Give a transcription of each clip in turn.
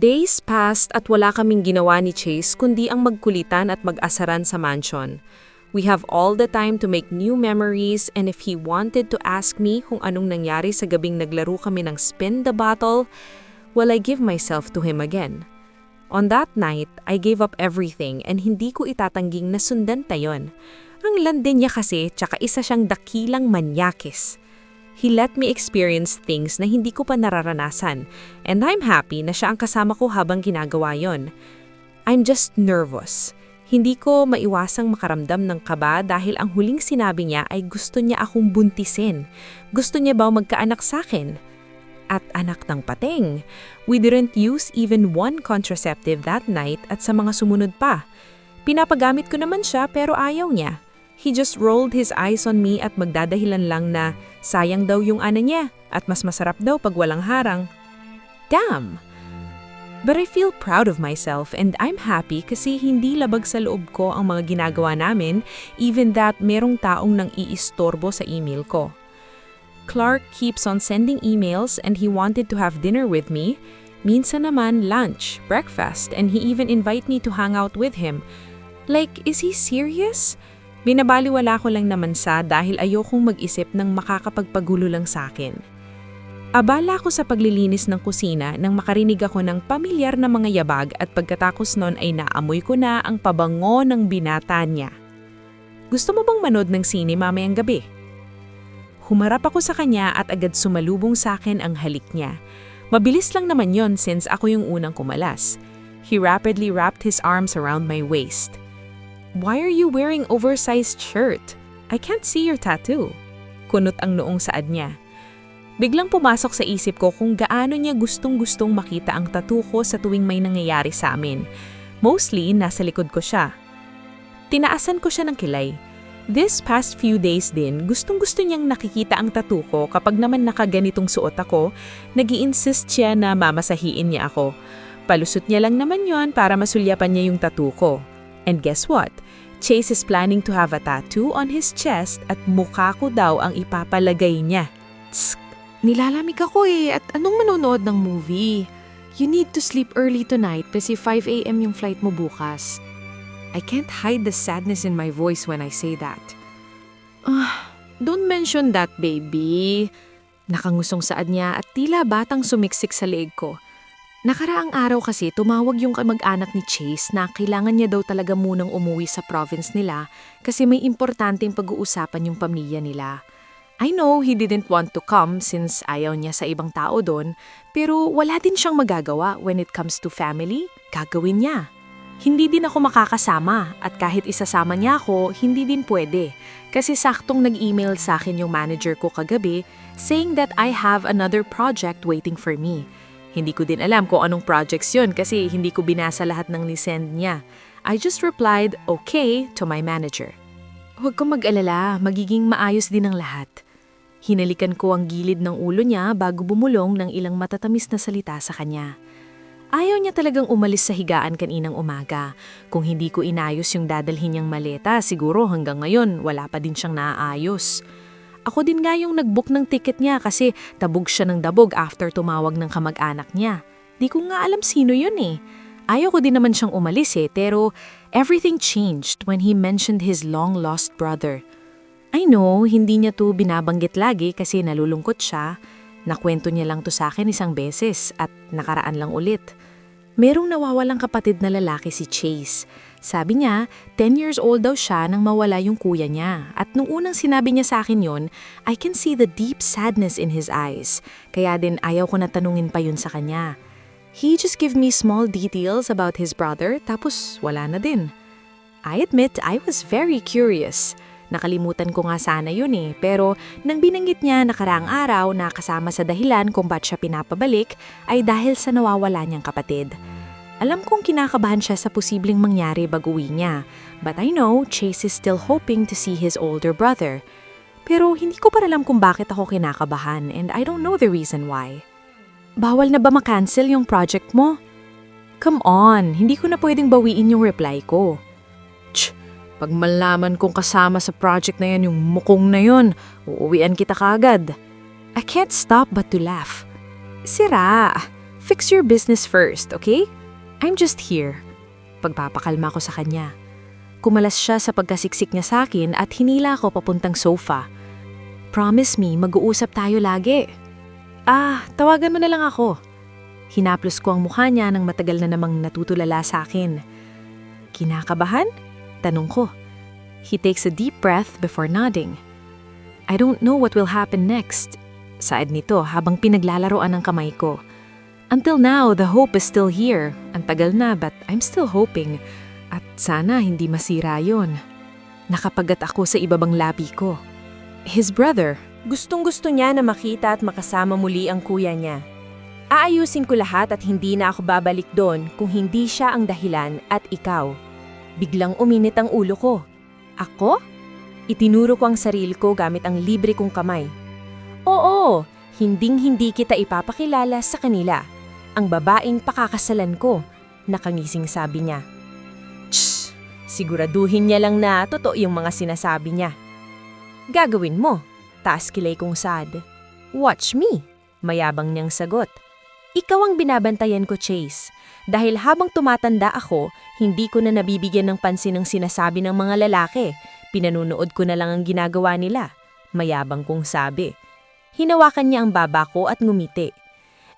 Days passed at wala kaming ginawa ni Chase kundi ang magkulitan at mag-asaran sa mansion. We have all the time to make new memories, and if he wanted to ask me kung anong nangyari sa gabing naglaro kami ng spin the bottle, well, I give myself to him again. On that night, I gave up everything and hindi ko itatangging nasundan tayon. Ang landi niya kasi tsaka isa siyang dakilang manyakis. He let me experience things na hindi ko pa nararanasan, and I'm happy na siya ang kasama ko habang ginagawa yon. I'm just nervous. Hindi ko maiwasang makaramdam ng kaba dahil ang huling sinabi niya ay gusto niya akong buntisin. Gusto niya ba magkaanak sa akin? At anak ng pateng. We didn't use even one contraceptive that night at sa mga sumunod pa. Pinapagamit ko naman siya pero ayaw niya. He just rolled his eyes on me at magdadahilan lang na sayang daw yung ana niya at mas masarap daw pag walang harang. Damn! But I feel proud of myself and I'm happy kasi hindi labag sa loob ko ang mga ginagawa namin, even that merong taong nang iistorbo sa email ko. Clark keeps on sending emails and he wanted to have dinner with me. Minsan naman lunch, breakfast, and he even invite me to hang out with him. Like, is he serious? Binabaliwala ko lang naman dahil ayokong mag-isip ng makakapagpagulo lang sa akin. Abala ko sa paglilinis ng kusina nang makarinig ako ng pamilyar na mga yabag at pagkatapos nun ay naamoy ko na ang pabango ng binata niya. Gusto mo bang manood ng sine mamayang gabi? Humarap ako sa kanya at agad sumalubong sa akin ang halik niya. Mabilis lang naman yon since ako yung unang kumalas. He rapidly wrapped his arms around my waist. Why are you wearing oversized shirt? I can't see your tattoo. Kunot ang noong saad niya. Biglang pumasok sa isip ko kung gaano niya gustong-gustong makita ang tattoo ko sa tuwing may nangyayari sa amin. Mostly, nasa likod ko siya. Tinaasan ko siya ng kilay. This past few days din, gustong-gusto niyang nakikita ang tattoo ko kapag naman nakaganitong suot ako, nag-i-insist siya na mamasahiin niya ako. Palusot niya lang naman yon para masulyapan niya yung tattoo ko. And guess what? Chase is planning to have a tattoo on his chest at mukha ko daw ang ipapalagay niya. Tsk! Nilalamig ako at anong manonood ng movie? You need to sleep early tonight kasi 5 a.m. yung flight mo bukas. I can't hide the sadness in my voice when I say that. Don't mention that, baby. Nakangusong saad niya at tila batang sumiksik sa leeg ko. Nakaraang araw kasi tumawag yung kamag-anak ni Chase na kailangan niya daw talaga munang umuwi sa province nila kasi may importanteng pag-uusapan yung pamilya nila. I know he didn't want to come since ayaw niya sa ibang tao doon, pero wala din siyang magagawa when it comes to family, gagawin niya. Hindi din ako makakasama at kahit isasama niya ako, hindi din pwede kasi saktong nag-email sa akin yung manager ko kagabi saying that I have another project waiting for me. Hindi ko din alam kung anong projects yun kasi hindi ko binasa lahat ng nisend niya. I just replied, okay, to my manager. Huwag kang mag-alala, magiging maayos din ang lahat. Hinalikan ko ang gilid ng ulo niya bago bumulong ng ilang matatamis na salita sa kanya. Ayaw niya talagang umalis sa higaan kaninang umaga. Kung hindi ko inayos yung dadalhin niyang maleta, siguro hanggang ngayon wala pa din siyang naaayos. Ako din nga yung nag-book ng ticket niya kasi dabog siya ng dabog after tumawag ng kamag-anak niya. Di ko nga alam sino yun eh. Ayaw ko din naman siyang umalis pero everything changed when he mentioned his long-lost brother. I know, hindi niya to binabanggit lagi kasi nalulungkot siya. Nakwento niya lang to sa akin isang beses at nakaraan lang ulit. Merong nawawalang kapatid na lalaki si Chase. Sabi niya, 10 years old daw siya nang mawala yung kuya niya. At nung unang sinabi niya sa akin yon, I can see the deep sadness in his eyes. Kaya din ayaw ko na tanungin pa yun sa kanya. He just gave me small details about his brother tapos wala na din. I admit I was very curious. Nakalimutan ko nga sana yun pero nang binanggit niya nakaraang araw na kasama sa dahilan kung ba't siya pinapabalik ay dahil sa nawawala niyang kapatid. Alam kong kinakabahan siya sa posibleng mangyari bago-uwi niya, but I know Chase is still hoping to see his older brother. Pero hindi ko pa alam kung bakit ako kinakabahan and I don't know the reason why. Bawal na ba ma-cancel yung project mo? Come on, hindi ko na pwedeng bawiin yung reply ko. Pag malaman kong kasama sa project na yan yung mukong na yun, uuwian kita kaagad. I can't stop but to laugh. Sira. Fix your business first, okay? I'm just here. Pagpapakalma ko sa kanya. Kumalas siya sa pagkasiksik niya sa akin at hinila ko papuntang sofa. Promise me, mag-uusap tayo lagi. Tawagan mo na lang ako. Hinaplos ko ang mukha niya nang matagal na namang natutulala sa akin. Kinakabahan? Tanong ko. He takes a deep breath before nodding. I don't know what will happen next. Saad nito habang pinaglalaroan ang kamay ko. Until now, the hope is still here. Ang tagal na but I'm still hoping. At sana hindi masira yon. Nakapagat ako sa ibabang labi ko. His brother. Gustong-gusto niya na makita at makasama muli ang kuya niya. Aayusin ko lahat at hindi na ako babalik doon kung hindi siya ang dahilan at ikaw. Biglang uminit ang ulo ko. Ako? Itinuro ko ang sarili ko gamit ang libre kong kamay. Oo, hinding-hindi kita ipapakilala sa kanila. Ang babaeng pakakasalan ko, nakangising sabi niya. Shh! Siguraduhin niya lang na totoo yung mga sinasabi niya. Gagawin mo, taas kilay kong sad. Watch me, mayabang niyang sagot. Ikaw ang binabantayan ko, Chase. Dahil habang tumatanda ako, hindi ko na nabibigyan ng pansin ang sinasabi ng mga lalaki. Pinanunood ko na lang ang ginagawa nila. Mayabang kong sabi. Hinawakan niya ang baba ko at ngumiti.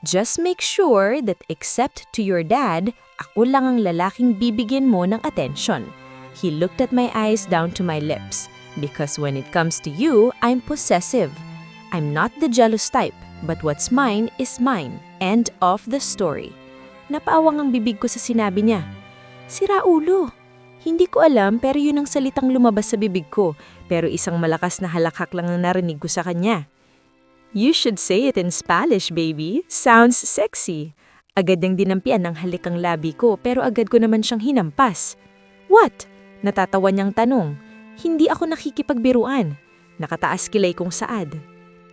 Just make sure that except to your dad, ako lang ang lalaking bibigyan mo ng attention. He looked at my eyes down to my lips. Because when it comes to you, I'm possessive. I'm not the jealous type, but what's mine is mine. End of the story. Napaawang ang bibig ko sa sinabi niya. Sira ulo. Hindi ko alam pero yun ang salitang lumabas sa bibig ko. Pero isang malakas na halakhak lang ang narinig ko sa kanya. You should say it in Spanish, baby. Sounds sexy. Agad niyang dinampian ng halikang labi ko pero agad ko naman siyang hinampas. What? Natatawa niyang tanong. Hindi ako nakikipagbiruan. Nakataas kilay kong saad.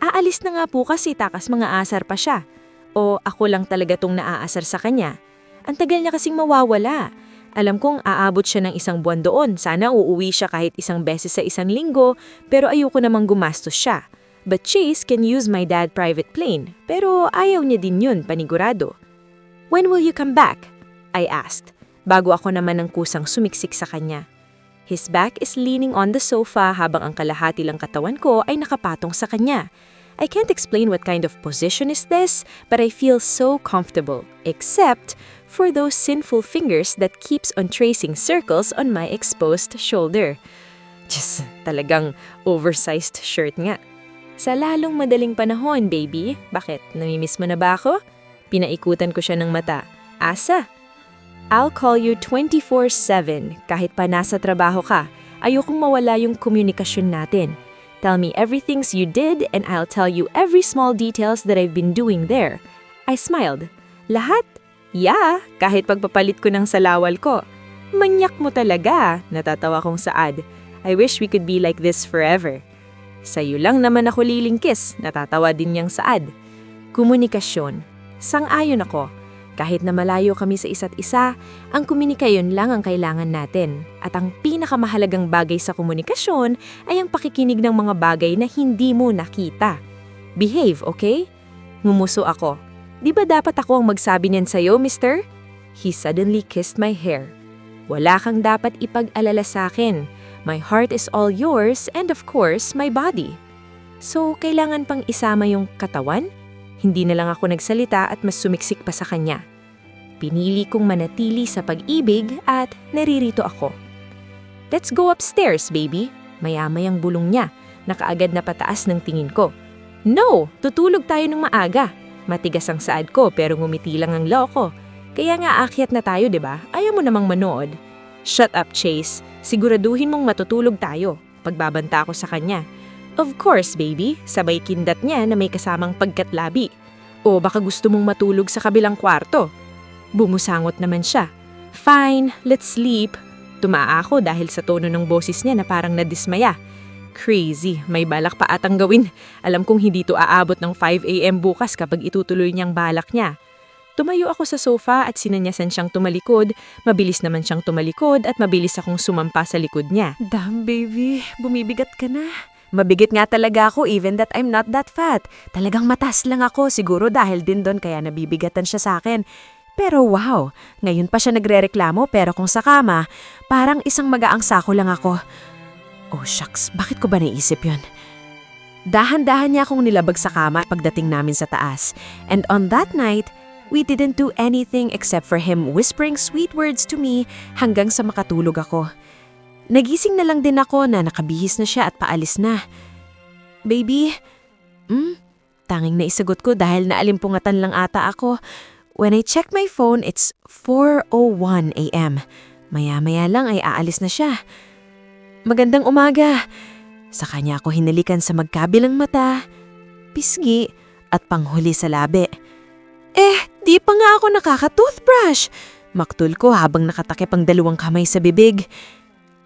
Aalis na nga po kasi takas mga asar pa siya. O ako lang talaga tong naaasar sa kanya. Ang tagal niya kasing mawawala. Alam kong aabot siya ng 1 buwan doon. Sana uuwi siya kahit 1 beses sa 1 linggo, pero ayoko namang gumastos siya. But Chase can use my dad private plane, pero ayaw niya din yun, panigurado. When will you come back? I asked, bago ako naman ng kusang sumiksik sa kanya. His back is leaning on the sofa habang ang kalahati lang katawan ko ay nakapatong sa kanya. I can't explain what kind of position is this, but I feel so comfortable, except for those sinful fingers that keeps on tracing circles on my exposed shoulder. Just talagang oversized shirt nga. Sa lalong madaling panahon, baby. Bakit? Namimiss mo na ba ako? Pinaikutan ko siya ng mata. Asa? I'll call you 24/7 kahit pa nasa trabaho ka. Ayokong mawala yung komunikasyon natin. Tell me everything you did and I'll tell you every small details that I've been doing there. I smiled. Lahat? Yeah, kahit pagpapalit ko ng salawal ko. Manyak mo talaga, natatawa kong saad. I wish we could be like this forever. Sa'yo lang naman ako lilingkis, natatawa din niyang saad. Komunikasyon. Sang-ayon ako. Kahit na malayo kami sa isa't isa, ang komunikasyon lang ang kailangan natin. At ang pinakamahalagang bagay sa komunikasyon ay ang pakikinig ng mga bagay na hindi mo nakita. Behave, okay? Ngumuso ako. Di ba dapat ako ang magsabi niyan sa'yo, mister? He suddenly kissed my hair. Wala kang dapat ipag-alala sa akin. My heart is all yours and of course, my body. So, kailangan pang isama yung katawan? Hindi na lang ako nagsalita at mas sumiksik pa sa kanya. Pinili kong manatili sa pag-ibig at naririto ako. Let's go upstairs, baby. Maya-mayang bulong niya, nakaagad na pataas ng tingin ko. No! Tutulog tayo ng maaga. Matigas ang saad ko pero ngumiti lang ang loko. Kaya nga aakyat na tayo, 'di ba? Ayaw mo namang manood. Shut up, Chase. Siguraduhin mong matutulog tayo. Pagbabanta ako sa kanya. Of course, baby. Sabay kindat niya na may kasamang pagkatlabi. O baka gusto mong matulog sa kabilang kwarto. Bumusangot naman siya. Fine, let's sleep. Tumaa ako dahil sa tono ng boses niya na parang nadismaya. Crazy, may balak pa atang gawin. Alam kong hindi to aabot ng 5 AM bukas kapag itutuloy niyang balak niya. Tumayo ako sa sofa at sinanyasan siyang tumalikod. Mabilis naman siyang tumalikod at mabilis akong sumampa sa likod niya. Damn baby, bumibigat ka na. Mabigit nga talaga ako even that I'm not that fat. Talagang matas lang ako, siguro dahil din doon kaya nabibigatan siya sa akin. Pero wow, ngayon pa siya nagrereklamo pero kung sa kama, parang isang magaang sako lang ako. Oh shucks, bakit ko ba naisip yun? Dahan-dahan niya akong nilabag sa kama pagdating namin sa taas. And on that night, we didn't do anything except for him whispering sweet words to me hanggang sa makatulog ako. Nagising na lang din ako na nakabihis na siya at paalis na. Baby? Tanging naisagot ko dahil naalimpungatan lang ata ako. When I check my phone, it's 4:01 a.m. Maya-maya lang ay aalis na siya. Magandang umaga. Sa kanya ako hinalikan sa magkabilang mata, pisngi at panghuli sa labi. Di pa nga ako nakaka-toothbrush. Maktul ko habang nakatakip ang dalawang kamay sa bibig.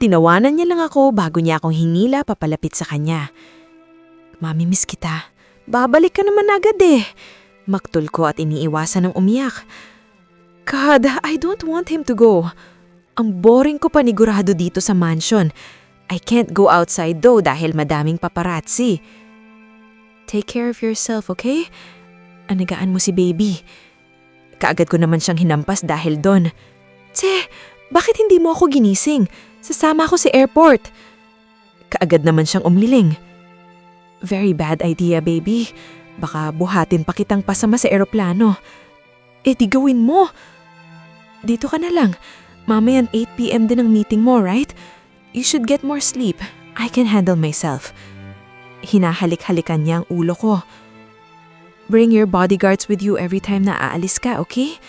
Tinawanan niya lang ako bago niya akong hinila papalapit sa kanya. Mamimiss kita. Babalik ka naman agad eh. Maktul ko at iniiwasan ng umiyak. God, I don't want him to go. Ang boring ko panigurado dito sa mansion. I can't go outside though dahil madaming paparazzi. Take care of yourself, okay? Anagaan mo si baby. Kaagad ko naman siyang hinampas dahil doon. Tse, bakit hindi mo ako ginising? Sasama ako sa airport. Kaagad naman siyang umliling. Very bad idea, baby. Baka buhatin pa kitang pasama sa eroplano. Di gawin mo. Dito ka na lang. Mamayan 8 p.m. din ang meeting mo, right? You should get more sleep. I can handle myself. Hinahalik-halikan niya ang ulo ko. Bring your bodyguards with you every time na aalis ka, okay?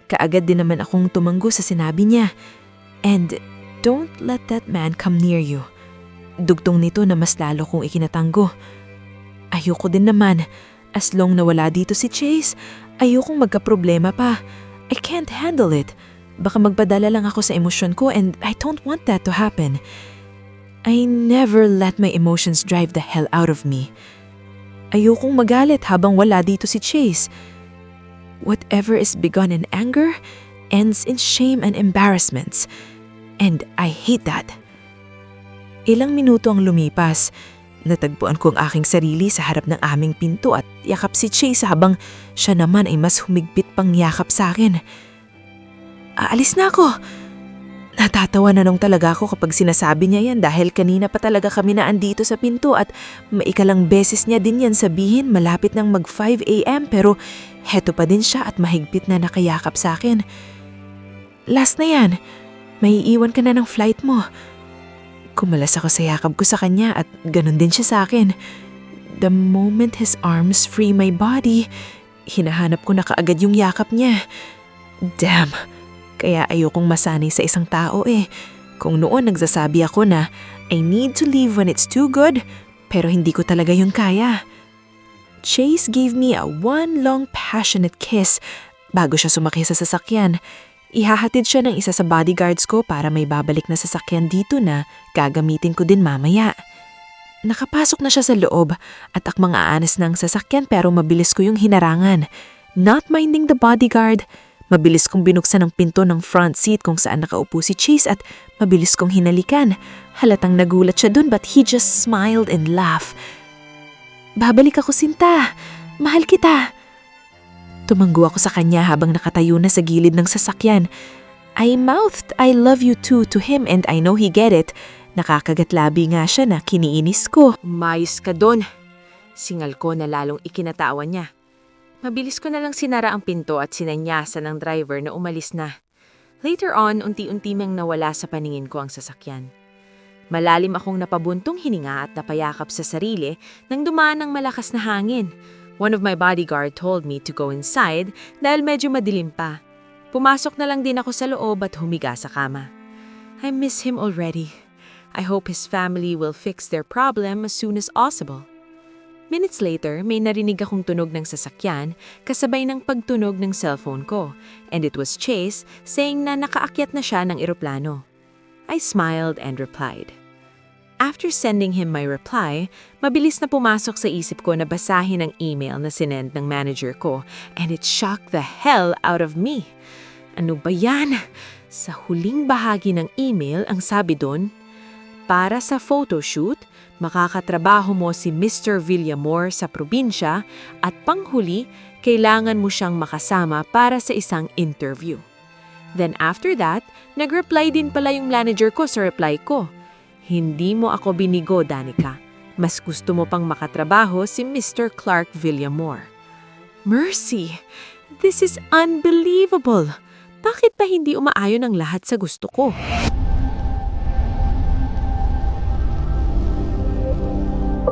Kaagad din naman akong tumanggo sa sinabi niya. And don't let that man come near you. Dugtong nito na mas lalo kong ikinatanggo. Ayoko din naman. As long na wala dito si Chase, ayokong magkaproblema pa. I can't handle it. Baka magpadala lang ako sa emosyon ko and I don't want that to happen. I never let my emotions drive the hell out of me. Ayokong magalit habang wala dito si Chase. Whatever is begun in anger ends in shame and embarrassments. And I hate that. Ilang minuto ang lumipas. Natagpuan ko ang aking sarili sa harap ng aming pinto at yakap si Chase habang siya naman ay mas humigpit pang yakap sa akin. Aalis na ako. Natatawa na nung talaga ako kapag sinasabi niya yan dahil kanina pa talaga kami na andito sa pinto at maikalang beses niya din yan sabihin malapit ng mag 5 a.m. pero heto pa din siya at mahigpit na nakayakap sa akin. Last na yan. May iiwan ka na ng flight mo. Kumalas ako sa yakap ko sa kanya at ganun din siya sa akin. The moment his arms free my body, hinahanap ko na kaagad yung yakap niya. Damn! Kaya ayokong masanay sa isang tao eh. Kung noon nagsasabi ako na I need to leave when it's too good, pero hindi ko talaga yun kaya. Chase gave me a one long passionate kiss bago siya sumakay sa sasakyan. Ihahatid siya ng isa sa bodyguards ko para may babalik na sasakyan dito na gagamitin ko din mamaya. Nakapasok na siya sa loob at akmang aanas ng sasakyan pero mabilis ko yung hinarangan. Not minding the bodyguard, mabilis kong binuksan ang pinto ng front seat kung saan nakaupo si Chase at mabilis kong hinalikan. Halatang nagulat siya dun but he just smiled and laughed. Babalik ako, Sinta. Mahal kita. Tumanggo ako sa kanya habang nakatayo na sa gilid ng sasakyan. I mouthed I love you too to him and I know he get it. Nakakagatlabi nga siya na kiniinis ko. Umayos ka doon. Singal ko na lalong ikinatawa niya. Mabilis ko na lang sinara ang pinto at sinanyasan ng driver na umalis na. Later on, unti-unti mang nawala sa paningin ko ang sasakyan. Malalim akong napabuntong hininga at napayakap sa sarili nang dumaan ng malakas na hangin. One of my bodyguard told me to go inside dahil medyo madilim pa. Pumasok na lang din ako sa loob at humiga sa kama. I miss him already. I hope his family will fix their problem as soon as possible. Minutes later, may narinig akong tunog ng sasakyan kasabay ng pagtunog ng cellphone ko, and it was Chase saying na nakaakyat na siya ng eroplano. I smiled and replied. After sending him my reply, mabilis na pumasok sa isip ko na basahin ang email na sinend ng manager ko, and it shocked the hell out of me. Ano ba yan? Sa huling bahagi ng email ang sabi doon, para sa photoshoot, Makakatrabaho mo si Mr. Villamor sa probinsya at panghuli, kailangan mo siyang makasama para sa isang interview. Then after that, nag-reply din pala yung manager ko sa reply ko. Hindi mo ako binigo, Danica. Mas gusto mo pang makatrabaho si Mr. Clark Villamor. Mercy, this is unbelievable. Bakit pa hindi umaayon ang lahat sa gusto ko?